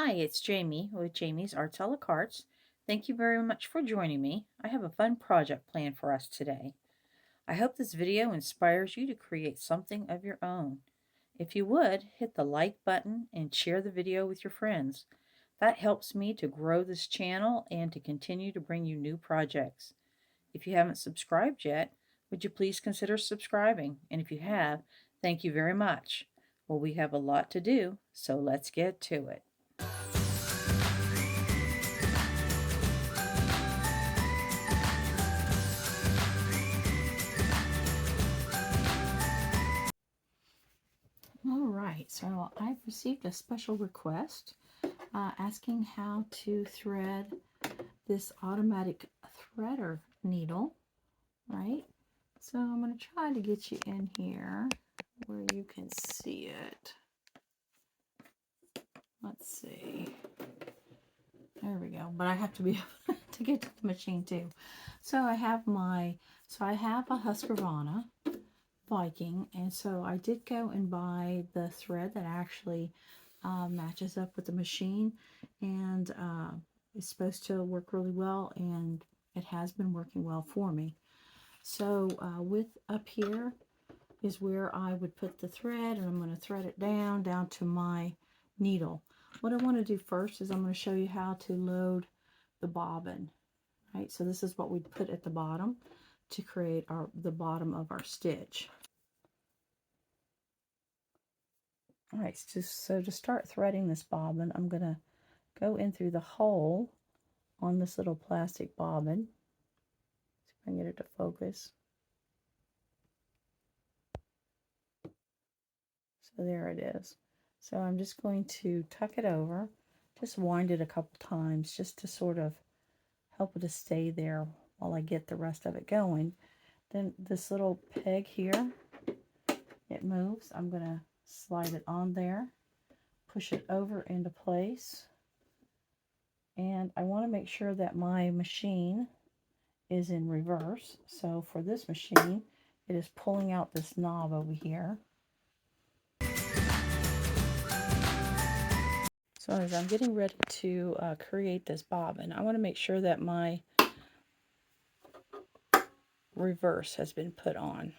Hi, it's Jamie with Jamie's Arts a la Cartes. Thank you very much for joining me. I have a fun project planned for us today. I hope this video inspires you to create something of your own. If you would, hit the like button and share the video with your friends. That helps me to grow this channel and to continue to bring you new projects. If you haven't subscribed yet, would you please consider subscribing? And if you have, thank you very much. Well, we have a lot to do, so let's get to it. All right, so I've received a special request asking how to thread this automatic threader needle, right? So I'm going to try to get you in here where you can see it. Let's see. There we go. But I have to be able to get to the machine too. So I have a Husqvarna Viking, and so I did go and buy the thread that actually matches up with the machine, and it's supposed to work really well, and it has been working well for me. So with up here is where I would put the thread, and I'm going to thread it down to my needle. What I want to do first is I'm going to show you how to load the bobbin. Right, so this is what we'd put at the bottom to create the bottom of our stitch. All right, so to start threading this bobbin, I'm going to go in through the hole on this little plastic bobbin. See if I can get it to focus. So there it is. So I'm just going to tuck it over, just wind it a couple times just to sort of help it to stay there while I get the rest of it going. Then this little peg here, it moves. I'm going to slide it on there, push it over into place, and I want to make sure that my machine is in reverse. So for this machine, it is pulling out this knob over here. So as I'm getting ready to create this bobbin, I want to make sure that my reverse has been put on.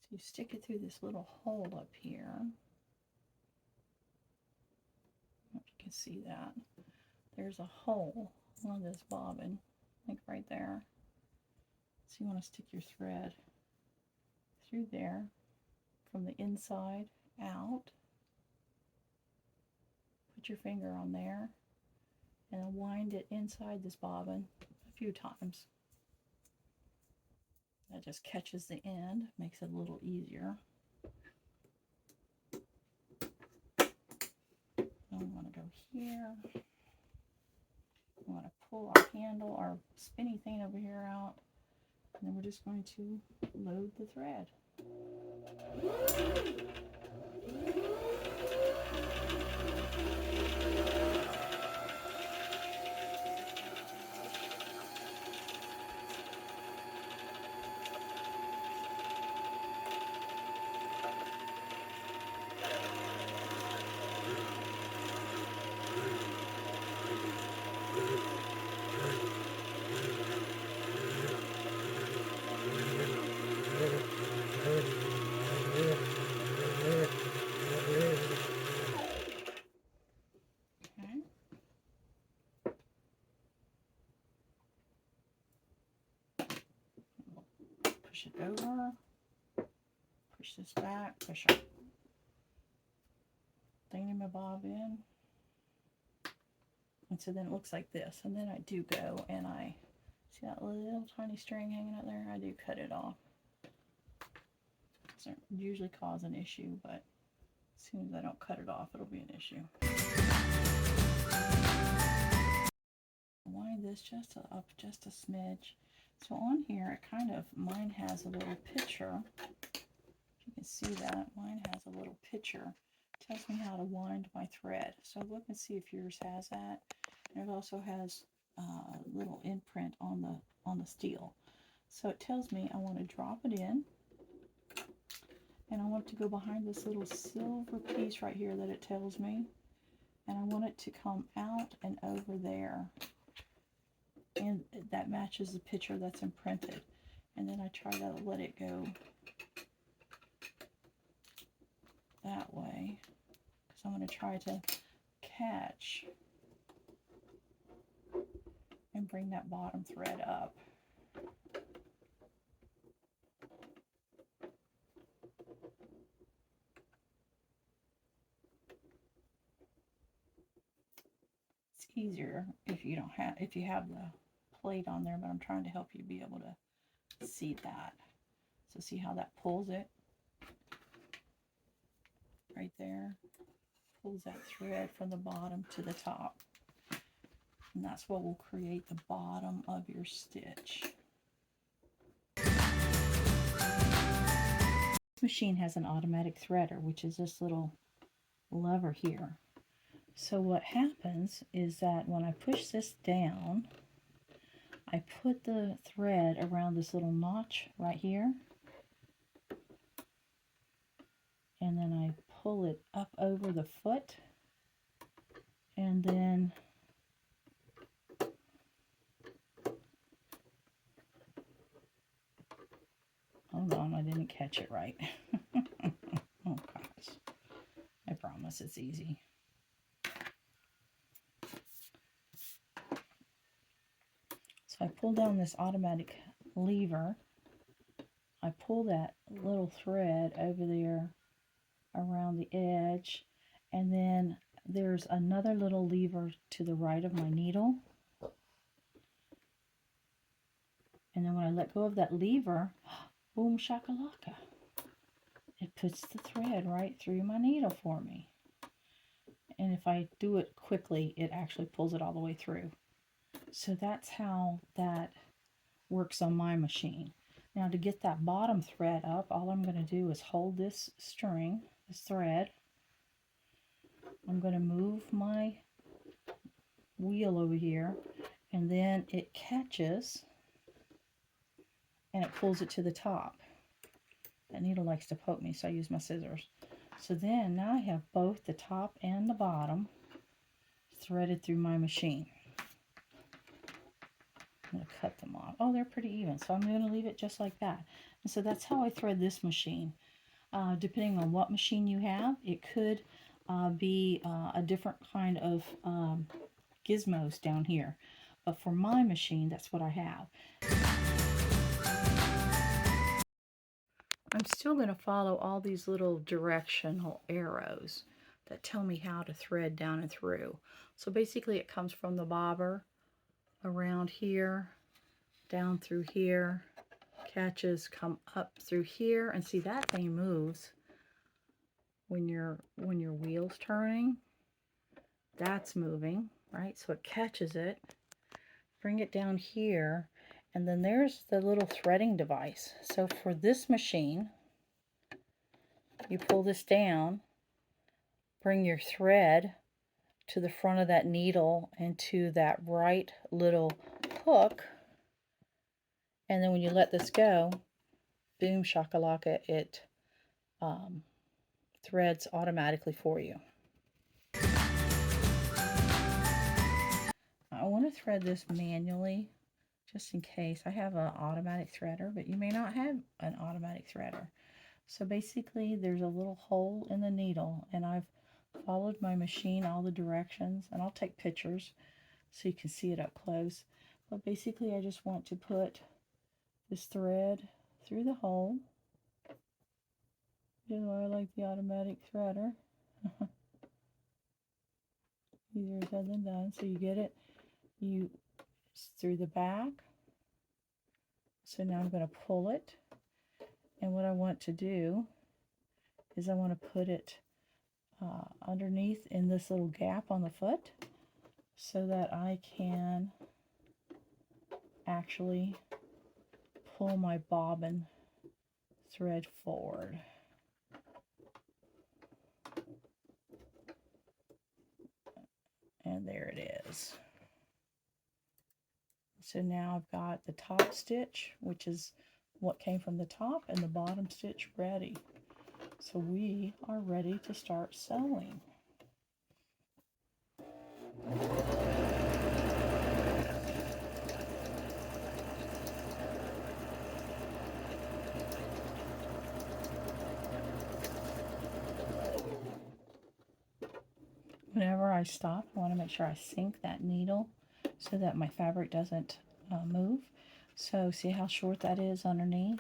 So you stick it through this little hole up here. I don't know if you can see that. There's a hole on this bobbin, like right there. So you want to stick your thread through there from the inside out. Put your finger on there and wind it inside this bobbin a few times. That just catches the end, makes it a little easier. I want to go here. I want to pull our handle, our spinny thing over here out, and then we're just going to load the thread. Push it over, push this back, push our thingamabob in. And so then it looks like this. And then I do go and I see that little tiny string hanging out there. I do cut it off. Doesn't usually cause an issue, but as soon as I don't cut it off, it'll be an issue. Wind this just up just a smidge. So on here, it kind of, mine has a little picture. If you can see that, mine has a little picture. It tells me how to wind my thread. So look and see if yours has that. And it also has a little imprint on the on the steel. So it tells me I want to drop it in, and I want it to go behind this little silver piece right here that it tells me, and I want it to come out and over there, and that matches the picture that's imprinted. And then I try to let it go that way, because I'm going to try to catch and bring that bottom thread up. It's easier if you don't have, if you have the plate on there, but I'm trying to help you be able to see that. So see how that pulls it right there, pulls that thread from the bottom to the top, and that's what will create the bottom of your stitch. This machine has an automatic threader, which is this little lever here. So what happens is that when I push this down, I put the thread around this little notch right here, and then I pull it up over the foot, and then hold on, I didn't catch it right. Oh gosh, I promise it's easy. So I pull down this automatic lever, I pull that little thread over there around the edge, and then there's another little lever to the right of my needle, and then when I let go of that lever, boom shakalaka, it puts the thread right through my needle for me. And if I do it quickly, it actually pulls it all the way through. So that's how that works on my machine. Now to get that bottom thread up, all I'm going to do is hold this string, this thread. I'm going to move my wheel over here, and then it catches and it pulls it to the top. That needle likes to poke me, so I use my scissors. So then now I have both the top and the bottom threaded through my machine. I'm going to cut them off. Oh, they're pretty even, so I'm going to leave it just like that. And so that's how I thread this machine. Depending on what machine you have, it could be a different kind of gizmos down here. But for my machine, that's what I have. I'm still going to follow all these little directional arrows that tell me how to thread down and through. So basically it comes from the bobber around here, down through here, catches, come up through here, and see that thing moves when your wheel's turning. That's moving, right? So it catches it, bring it down here, and then there's the little threading device. So for this machine, you pull this down, bring your thread to the front of that needle and to that right little hook, and then when you let this go, boom shakalaka, it threads automatically for you. I want to thread this manually just in case. I have an automatic threader, but you may not have an automatic threader. So basically there's a little hole in the needle, and I've followed my machine all the directions, and I'll take pictures so you can see it up close. But basically I just want to put this thread through the hole. This is why I like the automatic threader. Easier said than done. So you get it, through the back. So now I'm going to pull it, and what I want to do is I want to put it underneath in this little gap on the foot so that I can actually pull my bobbin thread forward. And there it is. So now I've got the top stitch, which is what came from the top, and the bottom stitch ready. So we are ready to start sewing. Whenever I stop, I want to make sure I sink that needle so that my fabric doesn't move. So see how short that is underneath?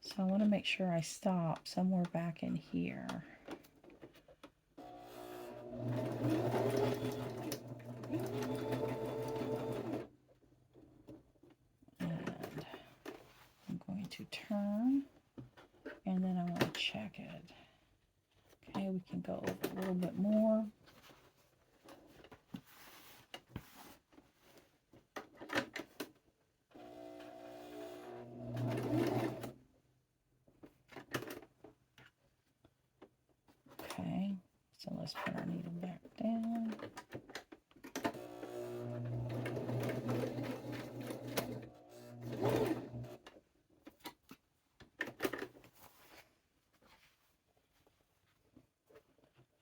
So I want to make sure I stop somewhere back in here. And I'm going to turn, and then I want to check it. Okay, we can go over a little bit more. Okay, so let's put our needle back down.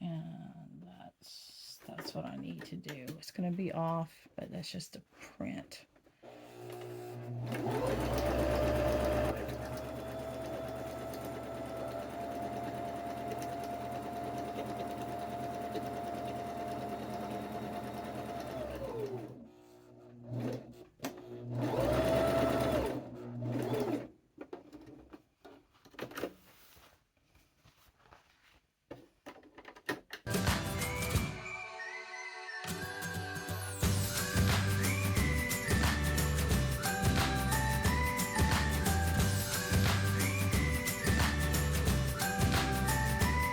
And that's what I need to do. It's going to be off, but that's just a print.